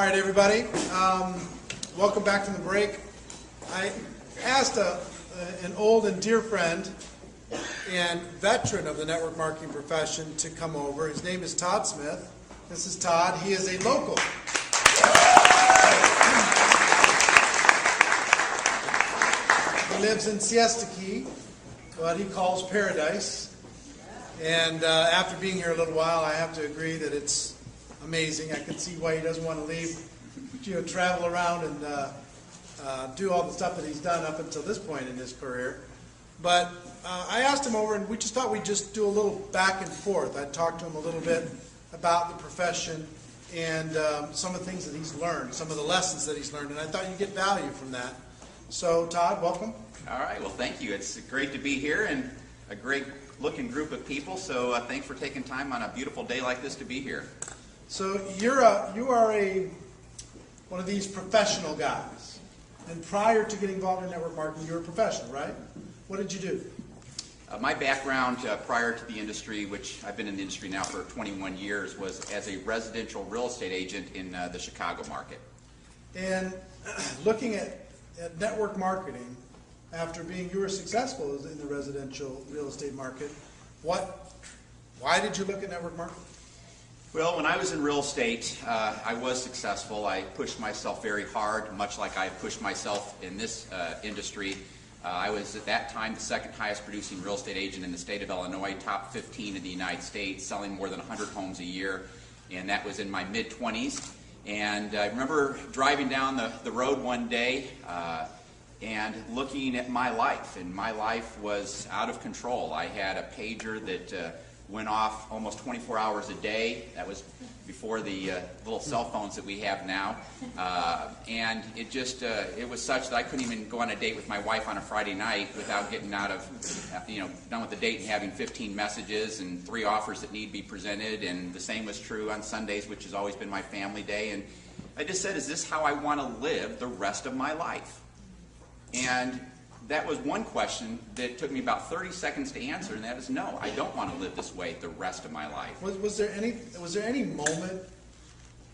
right, everybody. Welcome back from the break. I asked an old and dear friend and veteran of the network marketing profession to come over. His name is Todd Smith. This is Todd. He is a local. He lives in Siesta Key, what he calls paradise. And after being here a little while, I have to agree that it's amazing. I can see why he doesn't want to leave, travel around and do all the stuff that he's done up until this point in his career. But I asked him over, and we just thought we'd just do a little back and forth. I'd talk to him a little bit about the profession and some of the things that he's learned, some of the lessons that he's learned, and I thought you'd get value from that. So, Todd, welcome. All right. Well, thank you. It's great to be here and a great looking group of people. So thanks for taking time on a beautiful day like this to be here. So you are one of these professional guys, and prior to getting involved in network marketing, you were a professional, right? What did you do? My background prior to the industry, which I've been in the industry now for 21 years, was as a residential real estate agent in the Chicago market. And looking at network marketing, after you were successful in the residential real estate market, why did you look at network marketing? Well, when I was in real estate, I was successful. I pushed myself very hard, much like I pushed myself in this industry. I was at that time the second highest producing real estate agent in the state of Illinois, top 15 in the United States, selling more than 100 homes a year, and that was in my mid-20s. And I remember driving down the road one day and looking at my life, and my life was out of control. I had a pager that went off almost 24 hours a day. That was before the little cell phones that we have now. And it just, it was such that I couldn't even go on a date with my wife on a Friday night without getting out of, done with the date and having 15 messages and 3 offers that need to be presented. And the same was true on Sundays, which has always been my family day. And I just said, is this how I want to live the rest of my life? And that was one question that took me about 30 seconds to answer, and that is no, I don't want to live this way the rest of my life. Was there any moment,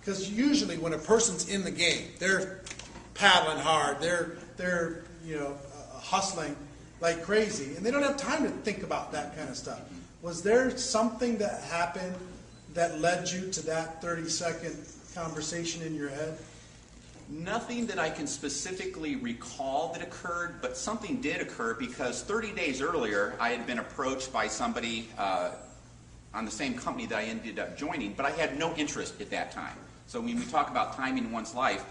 because usually when a person's in the game, they're paddling hard, they're hustling like crazy, and they don't have time to think about that kind of stuff. Was there something that happened that led you to that 30-second conversation in your head? Nothing that I can specifically recall that occurred, but something did occur because 30 days earlier I had been approached by somebody on the same company that I ended up joining, but I had no interest at that time. So when we talk about timing in one's life,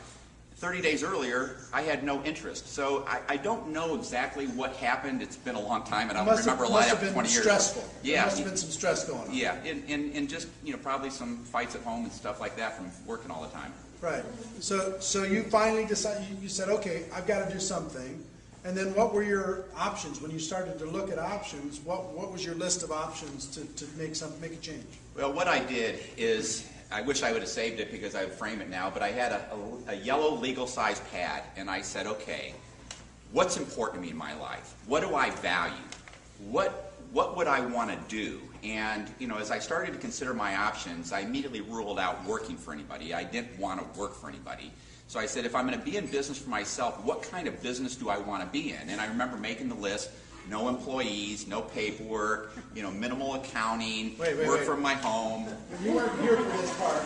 30 days earlier I had no interest. So I don't know exactly what happened. It's been a long time and I don't remember a lot after 20 years. Stressful. Yeah. There must have been some stress going on. Yeah, and just probably some fights at home and stuff like that from working all the time. Right. So you finally decided, you said, okay, I've got to do something. And then what were your options? When you started to look at options, what was your list of options to make a change? Well, what I did is, I wish I would have saved it because I would frame it now, but I had a yellow legal size pad, and I said, okay, what's important to me in my life? What do I value? What would I want to do? And, as I started to consider my options, I immediately ruled out working for anybody. I didn't want to work for anybody. So I said, if I'm going to be in business for myself, what kind of business do I want to be in? And I remember making the list: no employees, no paperwork, minimal accounting, work from my home. You weren't here for this part.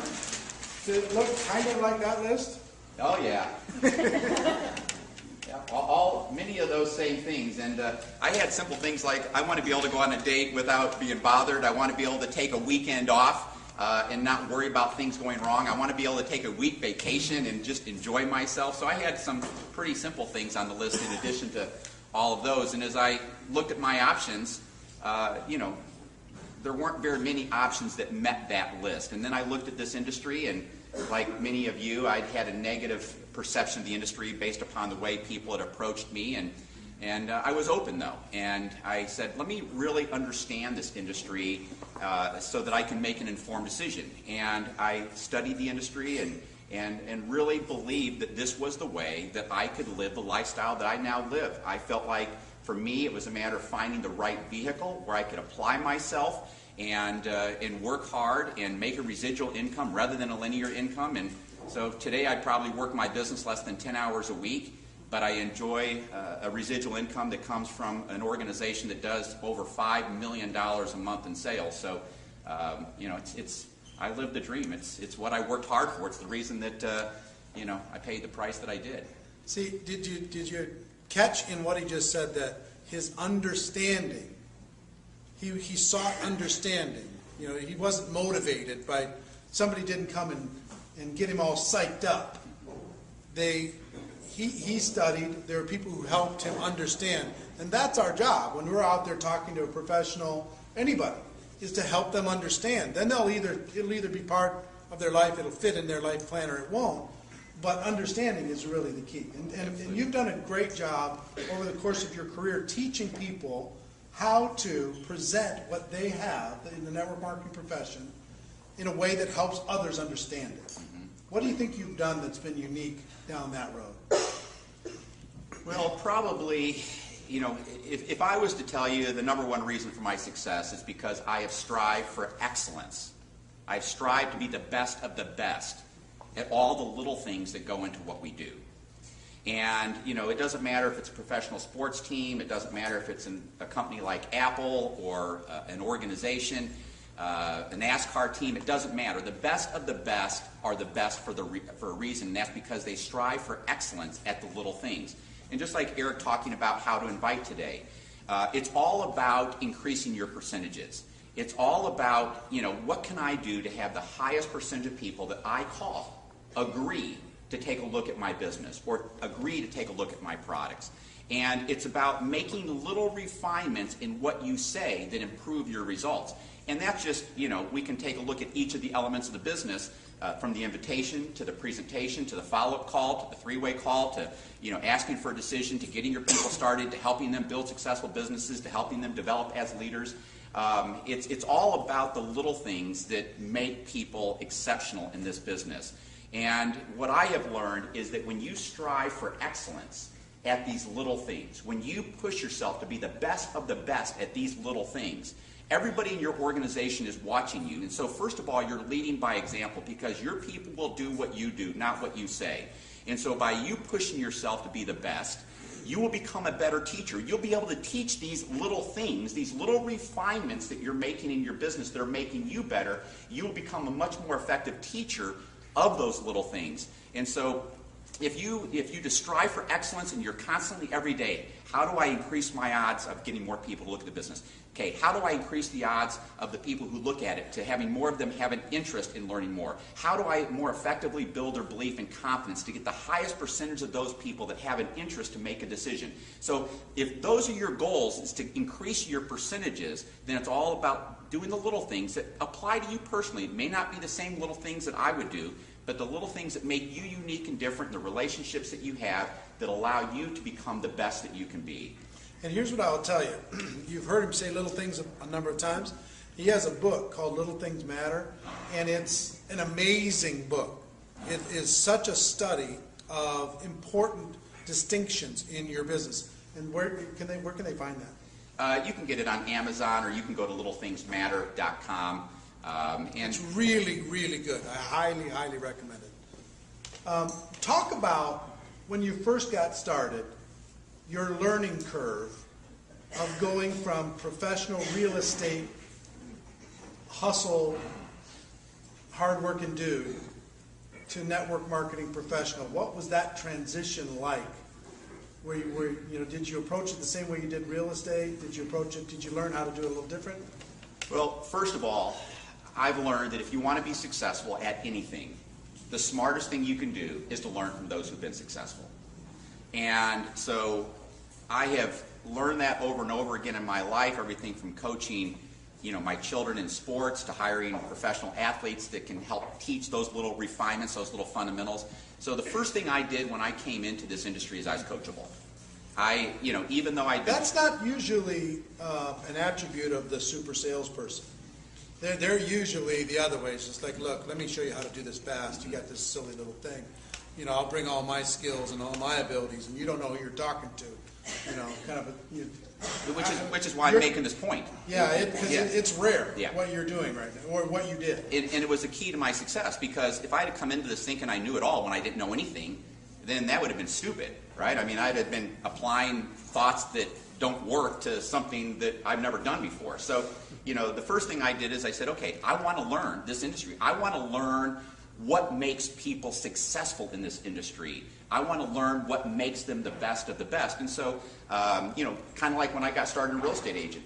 Did it look kind of like that list? Oh, yeah. Many of those same things, and I had simple things like I want to be able to go on a date without being bothered. I want to be able to take a weekend off and not worry about things going wrong. I want to be able to take a week vacation and just enjoy myself. So I had some pretty simple things on the list in addition to all of those. And as I looked at my options, there weren't very many options that met that list. And then I looked at this industry, and like many of you, I'd had a negative perception of the industry based upon the way people had approached me, and I was open though, and I said, let me really understand this industry so that I can make an informed decision. And I studied the industry and really believed that this was the way that I could live the lifestyle that I now live. I felt like for me it was a matter of finding the right vehicle where I could apply myself and work hard and make a residual income rather than a linear income. And So today I probably work my business less than 10 hours a week, but I enjoy a residual income that comes from an organization that does over $5 million a month in sales. So, I live the dream. It's what I worked hard for. It's the reason that, I paid the price that I did. See, did you catch in what he just said that his understanding, he sought understanding. He wasn't motivated by, somebody didn't come and get him all psyched up. He studied, there were people who helped him understand. And that's our job when we're out there talking to a professional, anybody, is to help them understand. Then it'll either be part of their life, it'll fit in their life plan, or it won't. But understanding is really the key. And you've done a great job over the course of your career teaching people how to present what they have in the network marketing profession in a way that helps others understand it. Mm-hmm. What do you think you've done that's been unique down that road? Well, probably, if I was to tell you the number one reason for my success is because I have strived for excellence. I've strived to be the best of the best at all the little things that go into what we do. And, it doesn't matter if it's a professional sports team, it doesn't matter if it's a company like Apple or an organization, a NASCAR team, it doesn't matter. The best of the best are the best for a reason, and that's because they strive for excellence at the little things. And just like Eric talking about how to invite today, it's all about increasing your percentages. It's all about, what can I do to have the highest percentage of people that I call agree to take a look at my business or agree to take a look at my products. And it's about making little refinements in what you say that improve your results. And that's just, we can take a look at each of the elements of the business, from the invitation to the presentation to the follow-up call to the three-way call to, asking for a decision, to getting your people started, to helping them build successful businesses, to helping them develop as leaders. It's all about the little things that make people exceptional in this business. And what I have learned is that when you strive for excellence at these little things, when you push yourself to be the best of the best at these little things, everybody in your organization is watching you. And so first of all, you're leading by example because your people will do what you do, not what you say. And so by you pushing yourself to be the best, you will become a better teacher. You'll be able to teach these little things, these little refinements that you're making in your business that are making you better. You will become a much more effective teacher of those little things. And so if you just strive for excellence and you're constantly every day, how do I increase my odds of getting more people to look at the business? Okay, how do I increase the odds of the people who look at it to having more of them have an interest in learning more? How do I more effectively build their belief and confidence to get the highest percentage of those people that have an interest to make a decision? So if those are your goals, is to increase your percentages, then it's all about doing the little things that apply to you personally. It may not be the same little things that I would do, but the little things that make you unique and different, the relationships that you have that allow you to become the best that you can be. And here's what I'll tell you. You've heard him say little things a number of times. He has a book called Little Things Matter, and it's an amazing book. It is such a study of important distinctions in your business. And where can they find that? You can get it on Amazon, or you can go to littlethingsmatter.com. It's really, really good. I highly, highly recommend it. Talk about when you first got started, your learning curve of going from professional real estate, hustle, hard-working dude to network marketing professional. What was that transition like? Did you approach it the same way you did real estate? Did you learn how to do it a little different? Well, first of all, I've learned that if you want to be successful at anything, the smartest thing you can do is to learn from those who've been successful. And so I have learned that over and over again in my life, everything from coaching, my children in sports to hiring professional athletes that can help teach those little refinements, those little fundamentals. So the first thing I did when I came into this industry is I was coachable. Even though I did... That's not usually an attribute of the super salesperson. They're usually the other way. It's just like, look, let me show you how to do this fast. You got this silly little thing. I'll bring all my skills and all my abilities, and you don't know who you're talking to. kind of Which is why I'm making this point. Yeah, it's rare Yeah. what you're doing right now, or what you did. And it was a key to my success, because if I had come into this thinking I knew it all when I didn't know anything, then that would have been stupid, right? I mean, I'd have been applying thoughts that don't work to something that I've never done before. So, the first thing I did is I said, okay, I want to learn this industry. I want to learn what makes people successful in this industry. I want to learn what makes them the best of the best. And so, kind of like when I got started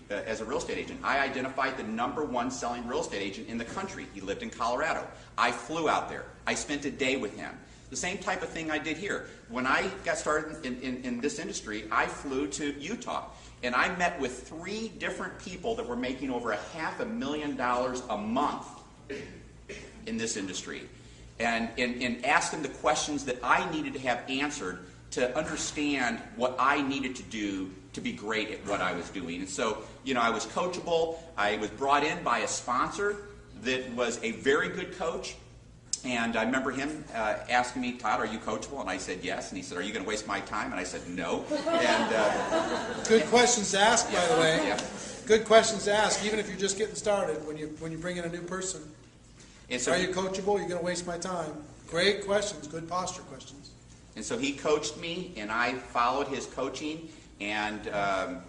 as a real estate agent, I identified the #1 selling real estate agent in the country. He lived in Colorado. I flew out there. I spent a day with him. The same type of thing I did here. When I got started in this industry, I flew to Utah, and I met with 3 different people that were making over $500,000 a month in this industry, and asked them the questions that I needed to have answered to understand what I needed to do to be great at what I was doing. And so, I was coachable. I was brought in by a sponsor that was a very good coach. And I remember him asking me, Todd, are you coachable? And I said, yes. And he said, are you going to waste my time? And I said, no. And good questions to ask, by the way. Yeah. Good questions to ask, even if you're just getting started, when you bring in a new person. And so are you coachable? You're going to waste my time. Great questions, good posture questions. And so he coached me, and I followed his coaching. And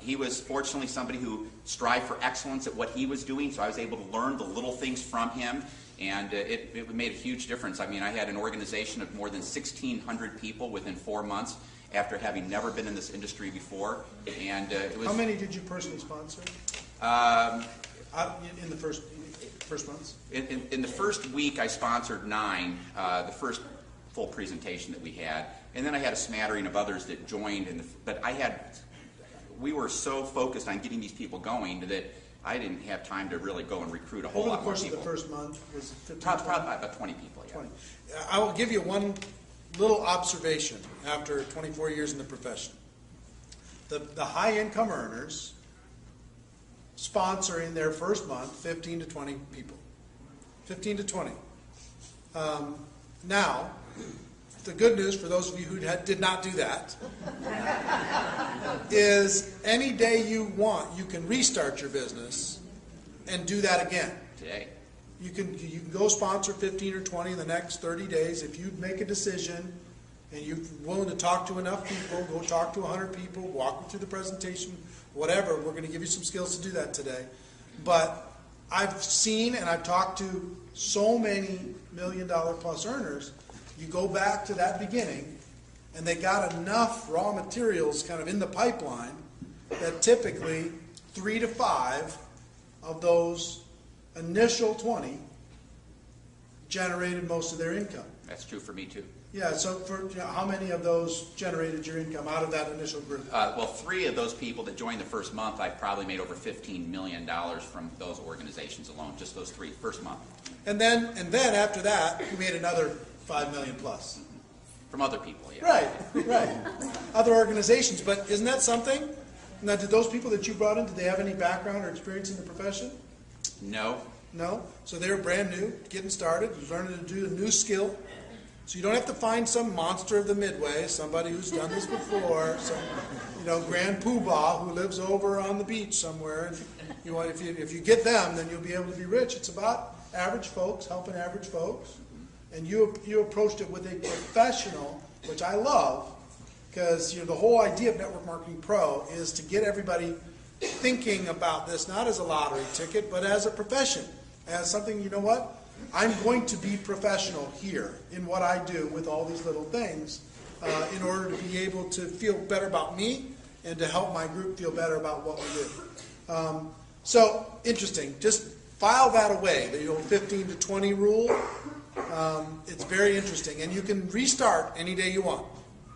he was fortunately somebody who strived for excellence at what he was doing, so I was able to learn the little things from him. And it made a huge difference. I mean, I had an organization of more than 1,600 people within 4 months after having never been in this industry before. And it was. How many did you personally sponsor? In the first months? In the first week, I sponsored 9. The first full presentation that we had, and then I had a smattering of others that joined. But we were so focused on getting these people going that I didn't have time to really go and recruit a whole lot more people. Over the course of the first month, was it 15, Probably about 20 people, yeah. 20. I will give you one little observation after 24 years in the profession. The high-income earners sponsor in their first month 15 to 20 people. 15 to 20. Now, the good news for those of you who did not do that is any day you want, you can restart your business and do that again. Today. You can go sponsor 15 or 20 in the next 30 days. If you make a decision and you're willing to talk to enough people, go talk to 100 people, walk them through the presentation, whatever. We're going to give you some skills to do that today. But I've seen and I've talked to so many $1 million plus earners. You go back to that beginning, and they got enough raw materials kind of in the pipeline that typically 3 to 5 of those initial 20 generated most of their income. That's true for me too. Yeah, so how many of those generated your income out of that initial group? Well, 3 of those people that joined the first month, I probably made over $15 million from those organizations alone, just those 3 first month. And then after that, you made another 5 million plus. From other people, yeah. Right. Other organizations, but isn't that something? Now, did those people that you brought in, did they have any background or experience in the profession? No. No? So they were brand new, getting started, learning to do a new skill. So you don't have to find some monster of the Midway, somebody who's done this before, some Grand Poobah who lives over on the beach somewhere. And if you get them, then you'll be able to be rich. It's about average folks, helping average folks. And you approached it with a professional, which I love, because the whole idea of Network Marketing Pro is to get everybody thinking about this not as a lottery ticket, but as a profession, as something, I'm going to be professional here in what I do with all these little things in order to be able to feel better about me and to help my group feel better about what we do. So, interesting. Just file that away, the 15 to 20 rule. It's very interesting. And you can restart any day you want.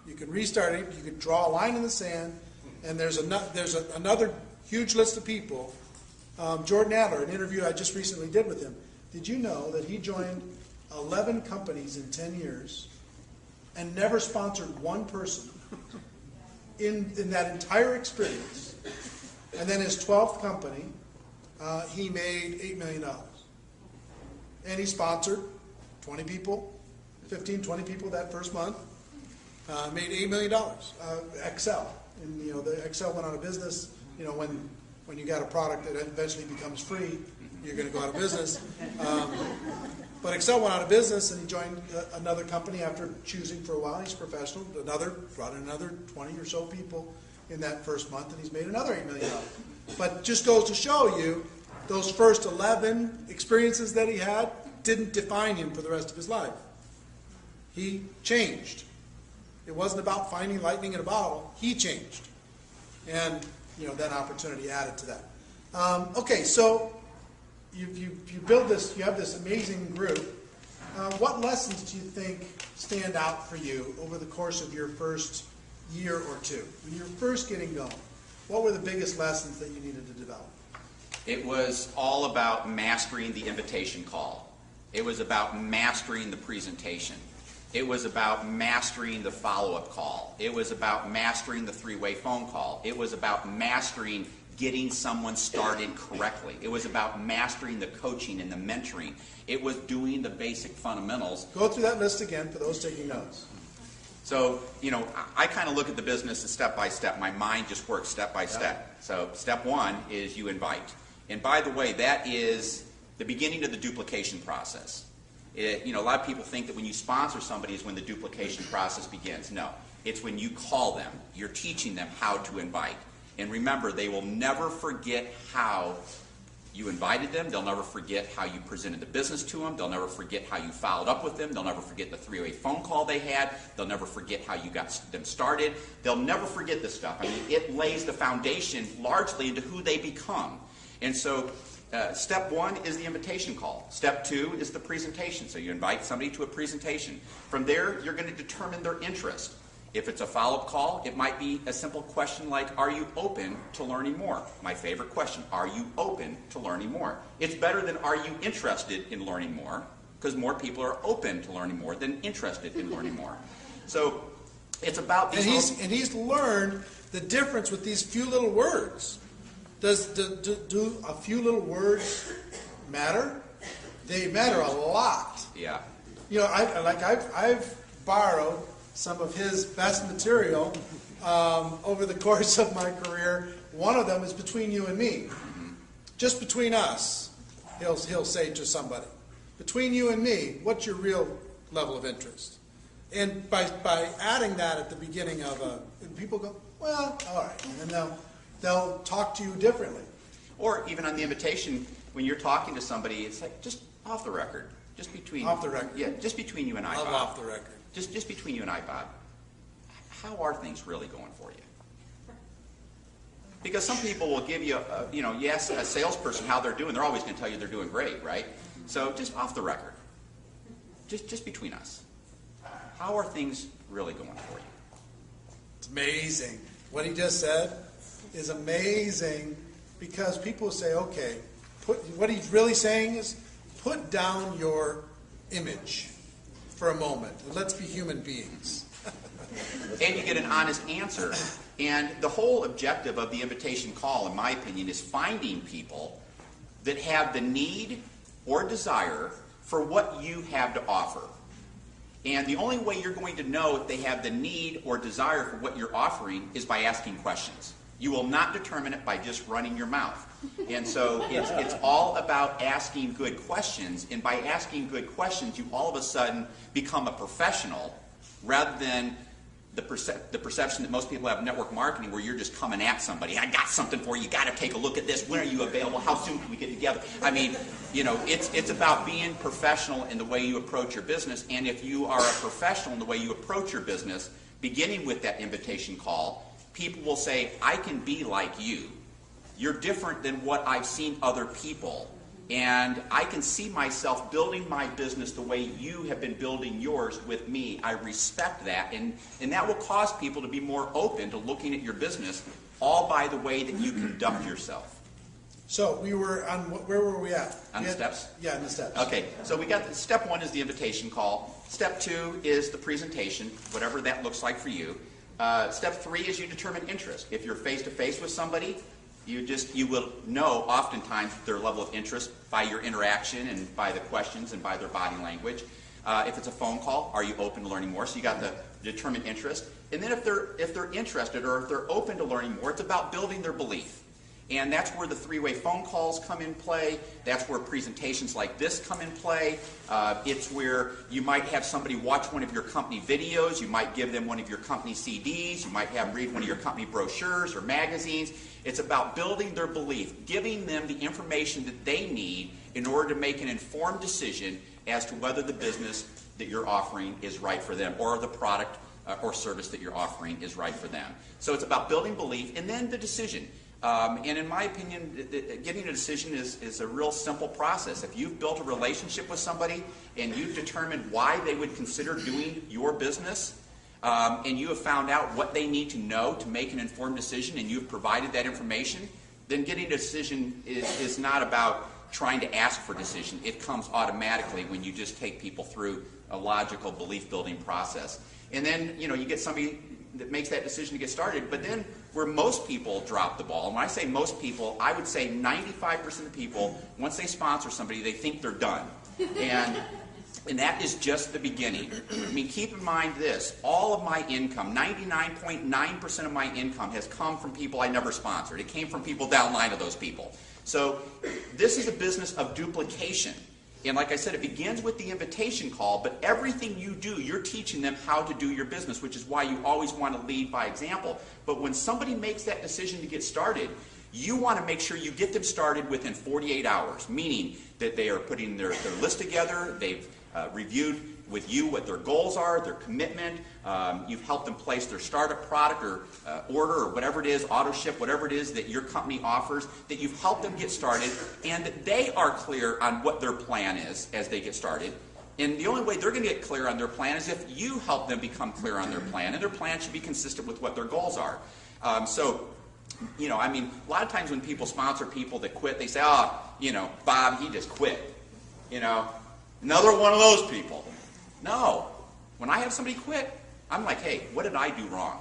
You can restart it. You can draw a line in the sand. And there's another huge list of people. Jordan Adler, an interview I just recently did with him. Did you know that he joined 11 companies in 10 years and never sponsored one person in that entire experience? And then his 12th company, he made $8 million. And he sponsored 20 people, 15, 20 people that first month, made $8 million. Excel. And the Excel went out of business. When you got a product that eventually becomes free, you're going to go out of business. But Excel went out of business, and he joined another company after choosing for a while. He's professional. Brought in another 20 or so people in that first month, and he's made another $8 million. But just goes to show you, those first 11 experiences that he had didn't define him for the rest of his life. He changed. It wasn't about finding lightning in a bottle. He changed. And, that opportunity added to that. Okay, so you build this, you have this amazing group. What lessons do you think stand out for you over the course of your first year or two? When you're first getting going, what were the biggest lessons that you needed to develop? It was all about mastering the invitation call. It was about mastering the presentation. It was about mastering the follow-up call. It was about mastering the three-way phone call. It was about mastering getting someone started correctly. It was about mastering the coaching and the mentoring. It was doing the basic fundamentals. Go through that list again for those taking notes. So, I kind of look at the business as step by step. My mind just works step by step. So step one is you invite. And by the way, that is the beginning of the duplication process. A lot of people think that when you sponsor somebody is when the duplication process begins. No, it's when you call them. You're teaching them how to invite. And remember, they will never forget how you invited them. They'll never forget how you presented the business to them. They'll never forget how you followed up with them. They'll never forget the three-way phone call they had. They'll never forget how you got them started. They'll never forget this stuff. It lays the foundation largely into who they become. And so step one is the invitation call. Step two is the presentation. So you invite somebody to a presentation. From there, you're going to determine their interest. If it's a follow-up call, it might be a simple question like, are you open to learning more? My favorite question, are you open to learning more? It's better than are you interested in learning more, because more people are open to learning more than interested in learning more. So it's about these and he's learned the difference with these few little words. Do a few little words matter? They matter a lot. Yeah. I've borrowed some of his best material over the course of my career. One of them is between you and me. Just between us, he'll say to somebody, between you and me, what's your real level of interest? And by adding that at the beginning of and people go, well, all right, and then they'll talk to you differently. Or even on the invitation, when you're talking to somebody, it's like, just off the record. Just between off the record. Yeah, just between you and I, Bob. Off the record. Just between you and I, Bob. How are things really going for you? Because some people will give you, you ask a salesperson how they're doing, they're always going to tell you they're doing great, right? So just off the record. Just between us. How are things really going for you? It's amazing. What he just said is amazing, because people say, okay, what he's really saying is put down your image for a moment, and let's be human beings. And you get an honest answer. And the whole objective of the invitation call, in my opinion, is finding people that have the need or desire for what you have to offer. And the only way you're going to know if they have the need or desire for what you're offering is by asking questions. You will not determine it by just running your mouth. And so it's all about asking good questions. And by asking good questions, you all of a sudden become a professional, rather than the perception that most people have in network marketing, where you're just coming at somebody. I got something for you. You got to take a look at this. When are you available? How soon can we get together? It's about being professional in the way you approach your business. And if you are a professional in the way you approach your business, beginning with that invitation call, people will say, I can be like you. You're different than what I've seen other people. And I can see myself building my business the way you have been building yours with me. I respect that. And that will cause people to be more open to looking at your business, all by the way that you conduct yourself. So we were on, where were we at? On the steps? Yeah, on the steps. Okay, so we got step one is the invitation call. Step two is the presentation, whatever that looks like for you. Step three is you determine interest. If you're face-to-face with somebody, you will know oftentimes their level of interest by your interaction and by the questions and by their body language. If it's a phone call, are you open to learning more? So you got the determined interest. And then if they're interested or if they're open to learning more, it's about building their belief. And that's where the three-way phone calls come in play. That's where presentations like this come in play. It's where you might have somebody watch one of your company videos. You might give them one of your company CDs. You might have them read one of your company brochures or magazines. It's about building their belief, giving them the information that they need in order to make an informed decision as to whether the business that you're offering is right for them or the product or service that you're offering is right for them. So it's about building belief and then the decision. And in my opinion, getting a decision is a real simple process. If you've built a relationship with somebody and you've determined why they would consider doing your business, and you have found out what they need to know to make an informed decision and you've provided that information, then getting a decision is not about trying to ask for a decision. It comes automatically when you just take people through a logical belief-building process. And then, you get somebody that makes that decision to get started, but then where most people drop the ball, and when I say most people, I would say 95% of the people, once they sponsor somebody, they think they're done. And that is just the beginning. I mean, keep in mind this, all of my income, 99.9% of my income has come from people I never sponsored. It came from people downline of those people. So this is a business of duplication. And like I said, it begins with the invitation call, but everything you do, you're teaching them how to do your business, which is why you always want to lead by example. But when somebody makes that decision to get started, you want to make sure you get them started within 48 hours, meaning that they are putting their list together, they've reviewed with you what their goals are, their commitment, you've helped them place their startup product or order or whatever it is, auto ship, whatever it is that your company offers, that you've helped them get started and that they are clear on what their plan is as they get started. And the only way they're going to get clear on their plan is if you help them become clear on their plan, and their plan should be consistent with what their goals are. I mean, a lot of times when people sponsor people that quit, they say, Bob, he just quit. Another one of those people. No. When I have somebody quit, I'm like, hey, what did I do wrong?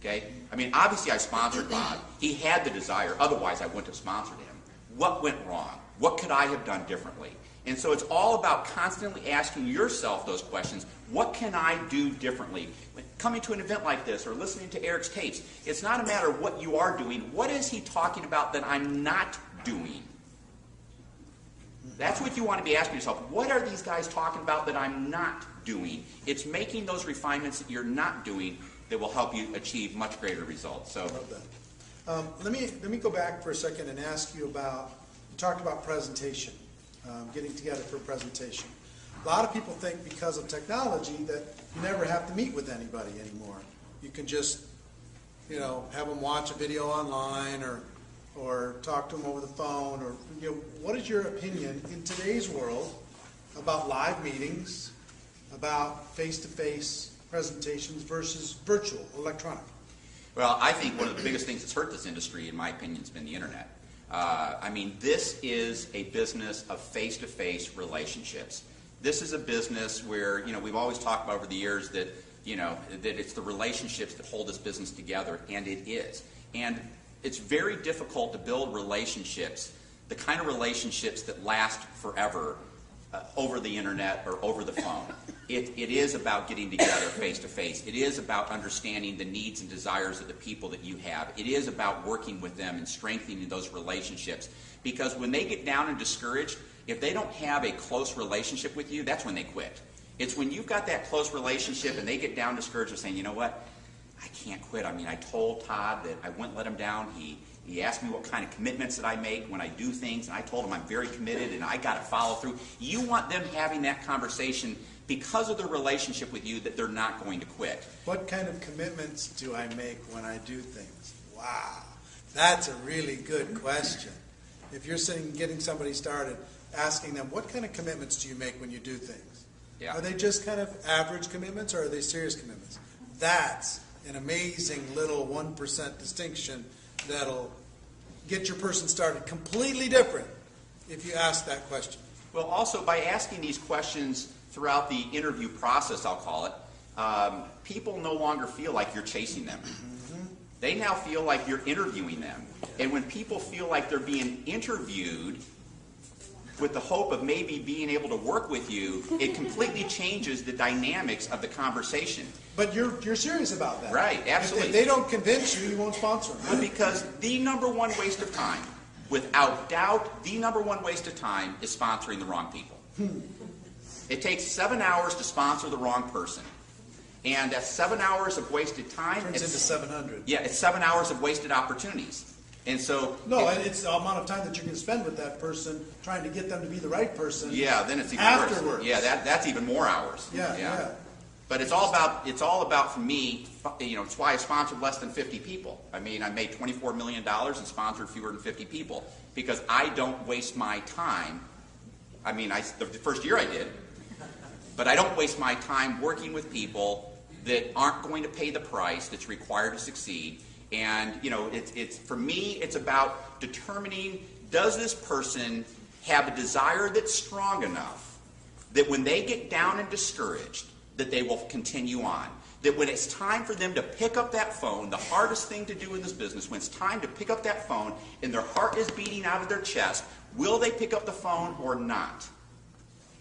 Okay? I mean, obviously I sponsored Bob. He had the desire. Otherwise, I wouldn't have sponsored him. What went wrong? What could I have done differently? And so it's all about constantly asking yourself those questions. What can I do differently? Coming to an event like this or listening to Eric's tapes, it's not a matter of what you are doing. What is he talking about that I'm not doing? That's what you want to be asking yourself. What are these guys talking about that I'm not doing? It's making those refinements that you're not doing that will help you achieve much greater results. So, I love that. Let me go back for a second and ask you about, you talked about presentation, getting together for a presentation. A lot of people think because of technology that you never have to meet with anybody anymore. You can just, have them watch a video online or talk to them over the phone, or what is your opinion in today's world about live meetings, about face-to-face presentations versus virtual, electronic? Well, I think one of the biggest things that's hurt this industry, in my opinion, has been the internet. This is a business of face-to-face relationships. This is a business where, we've always talked about over the years that, that it's the relationships that hold this business together, and it is. And it's very difficult to build relationships, the kind of relationships that last forever over the internet or over the phone. It is about getting together face to face. It is about understanding the needs and desires of the people that you have. It is about working with them and strengthening those relationships. Because when they get down and discouraged, if they don't have a close relationship with you, that's when they quit. It's when you've got that close relationship and they get down discouraged and saying, you know what? I can't quit. I mean, I told Todd that I wouldn't let him down. He asked me what kind of commitments that I make when I do things, and I told him I'm very committed and I got to follow through. You want them having that conversation because of their relationship with you that they're not going to quit. What kind of commitments do I make when I do things? Wow, that's a really good question. If you're getting somebody started, asking them, what kind of commitments do you make when you do things? Yeah. Are they just kind of average commitments, or are they serious commitments? That's an amazing little 1% distinction that'll get your person started completely different if you ask that question. Well, also by asking these questions throughout the interview process, I'll call it, people no longer feel like you're chasing them. Mm-hmm. They now feel like you're interviewing them. And when people feel like they're being interviewed, with the hope of maybe being able to work with you, it completely changes the dynamics of the conversation. But you're serious about that. Right, absolutely. If they don't convince you, you won't sponsor them. Well, because the number one waste of time, without doubt, the number one waste of time is sponsoring the wrong people. It takes 7 hours to sponsor the wrong person. And that's 7 hours of wasted time. Turns into 700. Yeah, it's 7 hours of wasted opportunities. And so... No, it's the amount of time that you can spend with that person trying to get them to be the right person. Yeah, then it's even afterwards. worse. Yeah, that's even more hours. Yeah. But it's all about for me, it's why I sponsored less than 50 people. I mean, I made $24 million and sponsored fewer than 50 people because I don't waste my time. I mean, the first year I did, but I don't waste my time working with people that aren't going to pay the price that's required to succeed. And, it's for me, it's about determining, does this person have a desire that's strong enough that when they get down and discouraged, that they will continue on. That when it's time for them to pick up that phone, the hardest thing to do in this business, when it's time to pick up that phone and their heart is beating out of their chest, will they pick up the phone or not?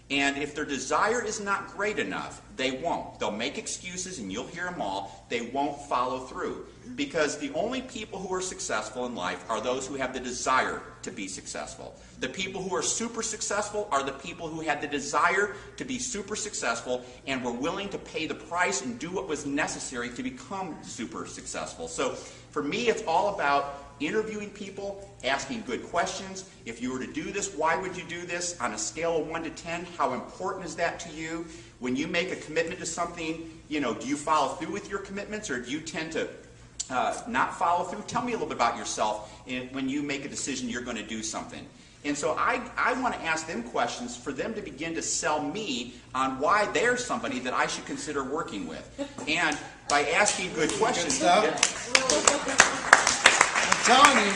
And if their desire is not great enough, they won't. They'll make excuses, and you'll hear them all. They won't follow through. Because the only people who are successful in life are those who have the desire to be successful. The people who are super successful are the people who had the desire to be super successful and were willing to pay the price and do what was necessary to become super successful. So for me, it's all about interviewing people, asking good questions. If you were to do this, why would you do this? On a scale of 1 to 10, how important is that to you? When you make a commitment to something, do you follow through with your commitments, or do you tend to not follow through? Tell me a little bit about yourself when you make a decision you're going to do something. And so I want to ask them questions for them to begin to sell me on why they're somebody that I should consider working with. And by asking good questions... I'm telling you,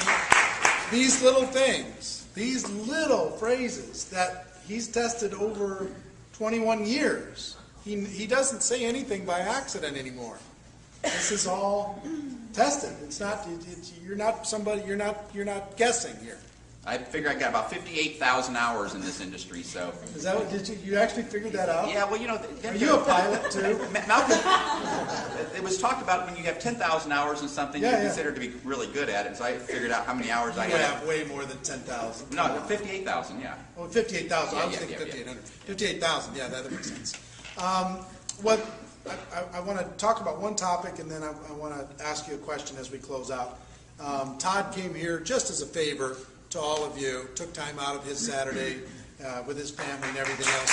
these little things, these little phrases that he's tested over 21 years, he doesn't say anything by accident anymore. This is all tested. It's not. You're not somebody. You're not guessing here. I figure I got about 58,000 hours in this industry, so... Is that what, did you actually figure that out? Yeah, well, Are you a pilot, too? Malcolm, it was talked about when you have 10,000 hours in something, you're considered to be really good at it, so I figured out how many hours I had. had. You have way more than 10,000. No, 58,000, yeah. Oh, 58,000. I was thinking 5,800. 58,000, yeah, that makes sense. What I want to talk about one topic, and then I want to ask you a question as we close out. Todd came here just as a favor to all of you, took time out of his Saturday with his family and everything else.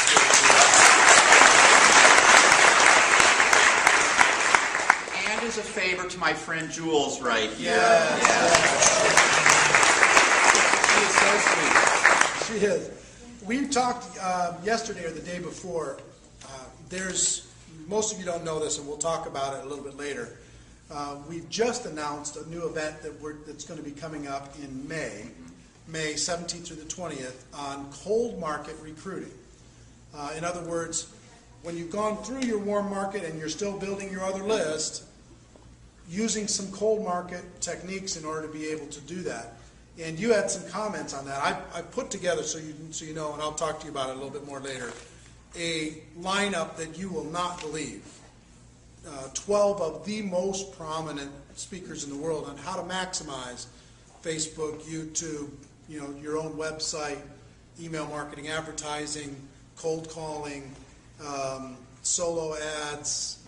And as a favor to my friend Jules right here. She is so sweet. She is. We talked yesterday or the day before. Most of you don't know this, and we'll talk about it a little bit later. We've just announced a new event that's going to be coming up in May 17th through the 20th, on cold market recruiting. In other words, when you've gone through your warm market and you're still building your other list, using some cold market techniques in order to be able to do that. And you had some comments on that. I put together, so you know, and I'll talk to you about it a little bit more later, a lineup that you will not believe. 12 of the most prominent speakers in the world on how to maximize Facebook, YouTube, your own website, email marketing, advertising, cold calling, solo ads,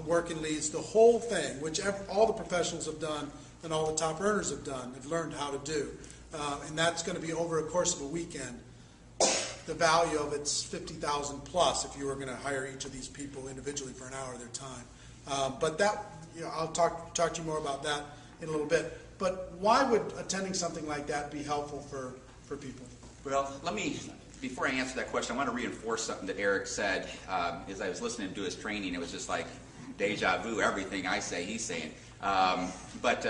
working leads, the whole thing, which all the professionals have done and all the top earners have done, have learned how to do. And that's going to be over a course of a weekend. The value of it's $50,000 plus if you were going to hire each of these people individually for an hour of their time. But that, I'll talk to you more about that in a little bit. But why would attending something like that be helpful for people? Well, before I answer that question, I want to reinforce something that Eric said. As I was listening to his training, it was just like deja vu, everything I say, he's saying. But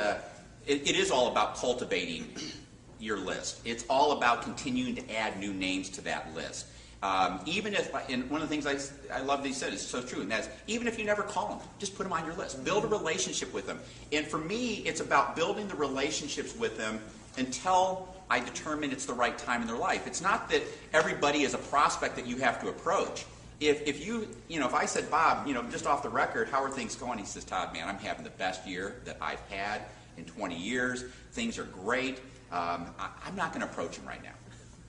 it is all about cultivating your list. It's all about continuing to add new names to that list. Even if, and one of the things I love that he said is so true, and that's even if you never call them, just put them on your list. Build a relationship with them. And for me, it's about building the relationships with them until I determine it's the right time in their life. It's not that everybody is a prospect that you have to approach. If I said, Bob, just off the record, how are things going? He says, Todd, man, I'm having the best year that I've had in 20 years. Things are great. I'm not going to approach him right now.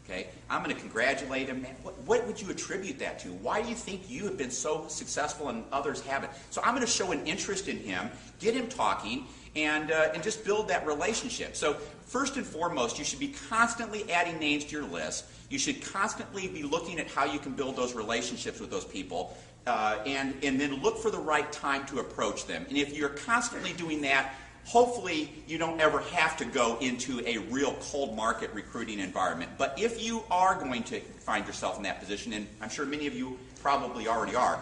Okay? I'm going to congratulate him. Man, what would you attribute that to? Why do you think you have been so successful and others haven't? So I'm going to show an interest in him, get him talking, and just build that relationship. So first and foremost, you should be constantly adding names to your list. You should constantly be looking at how you can build those relationships with those people, and then look for the right time to approach them. And if you're constantly doing that, hopefully you don't ever have to go into a real cold market recruiting environment. But if you are going to find yourself in that position, and I'm sure many of you probably already are,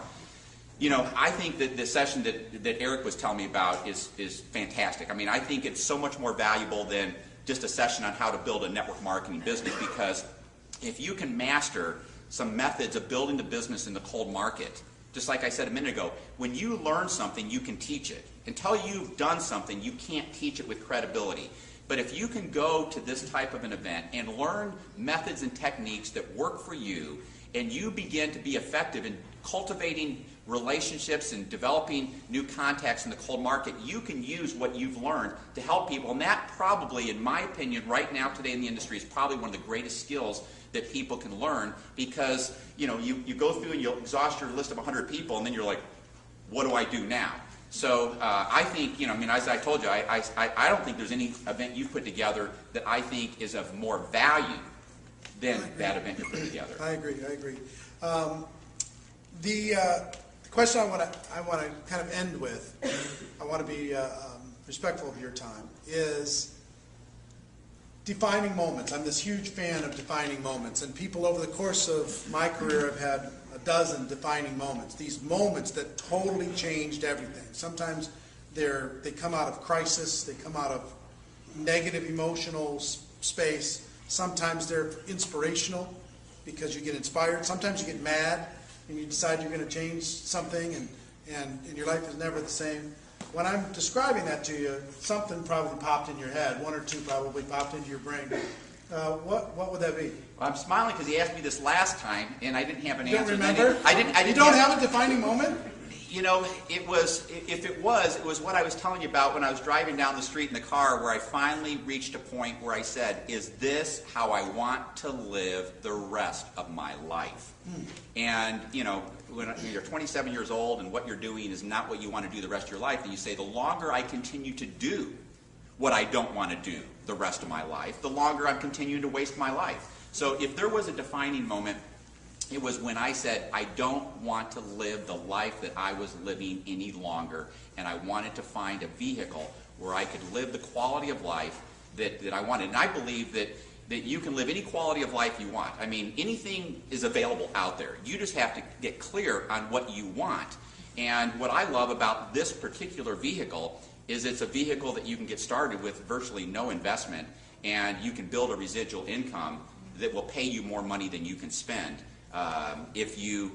I think that the session that Eric was telling me about is fantastic. I mean, I think it's so much more valuable than just a session on how to build a network marketing business, because if you can master some methods of building the business in the cold market, just like I said a minute ago, when you learn something, you can teach it. Until you've done something, you can't teach it with credibility. But if you can go to this type of an event and learn methods and techniques that work for you, and you begin to be effective in cultivating relationships and developing new contacts in the cold market, you can use what you've learned to help people. And that probably, in my opinion, right now today in the industry is probably one of the greatest skills that people can learn, because you go through and you'll exhaust your list of 100 people, and then you're like, what do I do now? So I think, as I told you, I don't think there's any event you've put together that I think is of more value than that event you put together. I agree. The question I want to kind of end with, I want to be respectful of your time, is defining moments. I'm this huge fan of defining moments, and people over the course of my career have had a dozen defining moments. These moments that totally changed everything. Sometimes they come out of crisis, they come out of negative emotional space. Sometimes they're inspirational because you get inspired. Sometimes you get mad and you decide you're going to change something, and your life is never the same. When I'm describing that to you, something probably popped in your head. One or two probably popped into your brain. What would that be? Well, I'm smiling because he asked me this last time, and I didn't have an answer. You don't remember? I didn't. You don't have a defining moment? It was what I was telling you about when I was driving down the street in the car, where I finally reached a point where I said, is this how I want to live the rest of my life? And, when you're 27 years old and what you're doing is not what you want to do the rest of your life, then you say, the longer I continue to do what I don't want to do the rest of my life, the longer I'm continuing to waste my life. So if there was a defining moment, it was when I said, I don't want to live the life that I was living any longer, and I wanted to find a vehicle where I could live the quality of life that I wanted. And I believe that you can live any quality of life you want. I mean, anything is available out there. You just have to get clear on what you want. And what I love about this particular vehicle is it's a vehicle that you can get started with virtually no investment, and you can build a residual income that will pay you more money than you can spend if you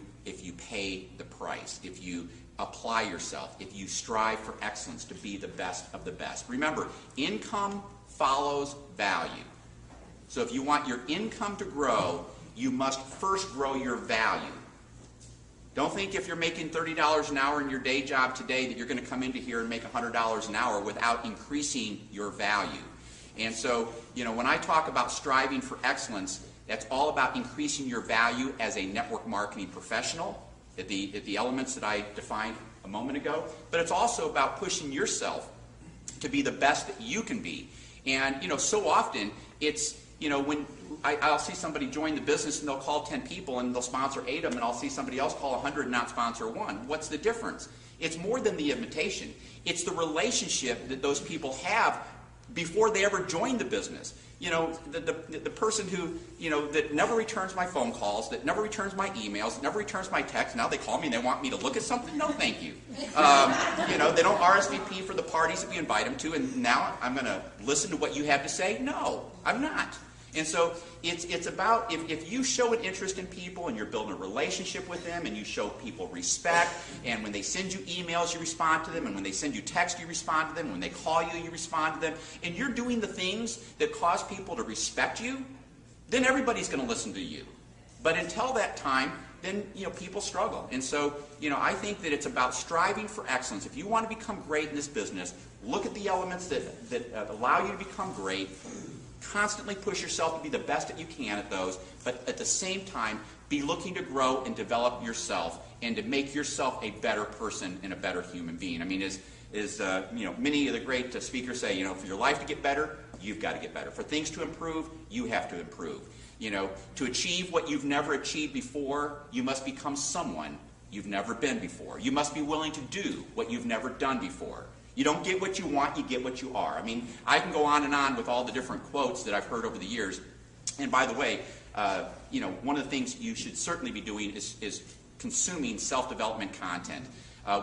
pay the price, if you apply yourself, if you strive for excellence to be the best of the best. Remember, income follows value. So if you want your income to grow, you must first grow your value. Don't think if you're making $30 an hour in your day job today that you're going to come into here and make $100 an hour without increasing your value. And so, when I talk about striving for excellence, that's all about increasing your value as a network marketing professional at the elements that I defined a moment ago. But it's also about pushing yourself to be the best that you can be. And, so often it's, when I'll see somebody join the business and they'll call 10 people and they'll sponsor 8 of them, and I'll see somebody else call 100 and not sponsor 1. What's the difference? It's more than the invitation. It's the relationship that those people have before they ever join the business. The person who, that never returns my phone calls, that never returns my emails, that never returns my texts. Now they call me and they want me to look at something. No, thank you. They don't RSVP for the parties that we invite them to, and now I'm going to listen to what you have to say. No, I'm not. And so it's about, if you show an interest in people and you're building a relationship with them and you show people respect, and when they send you emails you respond to them, and when they send you text you respond to them, when they call you you respond to them, and you're doing the things that cause people to respect you, then everybody's going to listen to you. But until that time, then people struggle. And so I think that it's about striving for excellence. If you want to become great in this business, look at the elements that allow you to become great. Constantly push yourself to be the best that you can at those, but at the same time, be looking to grow and develop yourself and to make yourself a better person and a better human being. I mean, as many of the great speakers say, for your life to get better, you've got to get better. For things to improve, you have to improve. To achieve what you've never achieved before, you must become someone you've never been before. You must be willing to do what you've never done before. You don't get what you want, you get what you are. I mean, I can go on and on with all the different quotes that I've heard over the years. And by the way, one of the things you should certainly be doing is consuming self-development content.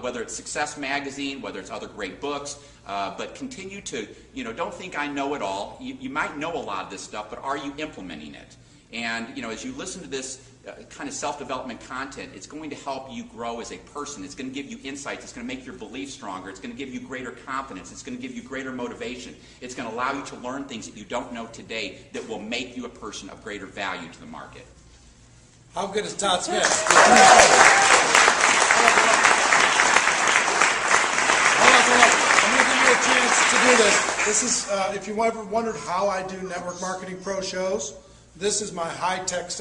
Whether it's Success Magazine, whether it's other great books, but continue to, don't think I know it all. You might know a lot of this stuff, but are you implementing it? And, as you listen to this kind of self-development content, it's going to help you grow as a person. It's going to give you insights. It's going to make your beliefs stronger. It's going to give you greater confidence. It's going to give you greater motivation. It's going to allow you to learn things that you don't know today that will make you a person of greater value to the market. How good is Todd Smith? I'm going to give you a chance to do this. This is, if you ever wondered how I do Network Marketing Pro shows, this is my high-tech